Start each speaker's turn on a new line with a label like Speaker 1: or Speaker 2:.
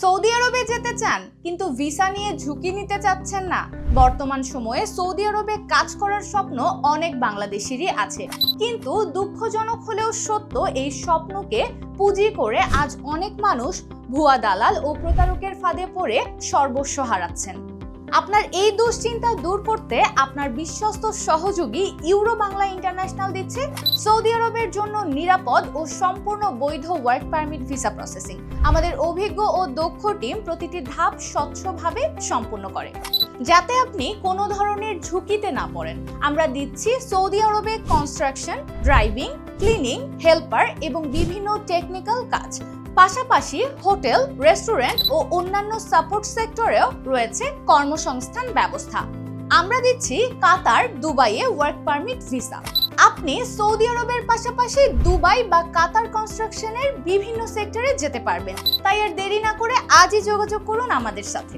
Speaker 1: Saudi আরবে যেতে চান কিন্তু ভিসা নিয়ে ঝুঁকি নিতে চাচ্ছেন না? বর্তমান সময়ে সৌদি আরবে কাজ করার স্বপ্ন অনেক বাংলাদেশিরই আছে, কিন্তু দুঃখজনক হলেও সত্য, এই স্বপ্নকে পুঁজি করে আজ অনেক মানুষ ভুয়া দালাল ও প্রতারকের ফাঁদে পড়ে সর্বস্ব হারাচ্ছেন। আপনার এই দুশ্চিন্তা দূর করতে আপনার বিশ্বস্ত সহযোগী ইউরো বাংলা ইন্টারন্যাশনাল দিচ্ছে সৌদি আরবের জন্য নিরাপদ ও সম্পূর্ণ বৈধ ওয়ার্ক পারমিট ভিসা প্রসেসিং। আমাদের অভিজ্ঞ ও দক্ষ টিম প্রতিটি ধাপ স্বচ্ছভাবে সম্পূর্ণ করে, যাতে আপনি কোনো ধরনের ঝুঁকিতে না পড়েন। আমরা দিচ্ছি সৌদি আরবে কনস্ট্রাকশন, ড্রাইভিং, ক্লিনিং, হেল্পার এবং বিভিন্ন টেকনিক্যাল কাজ। পাশাপাশি হোটেল, রেস্টুরেন্ট ও অন্যান্য সাপোর্ট সেক্টরেও রয়েছে কর্মসংস্থান ব্যবস্থা। আমরা দিচ্ছি কাতার, দুবাইয়ে ওয়ার্ক পারমিট ভিসা। আপনি সৌদি আরবের পাশাপাশি দুবাই বা কাতার কনস্ট্রাকশনের বিভিন্ন সেক্টরে যেতে পারবেন। তাই আর দেরি না করে আজই যোগাযোগ করুন আমাদের সাথে।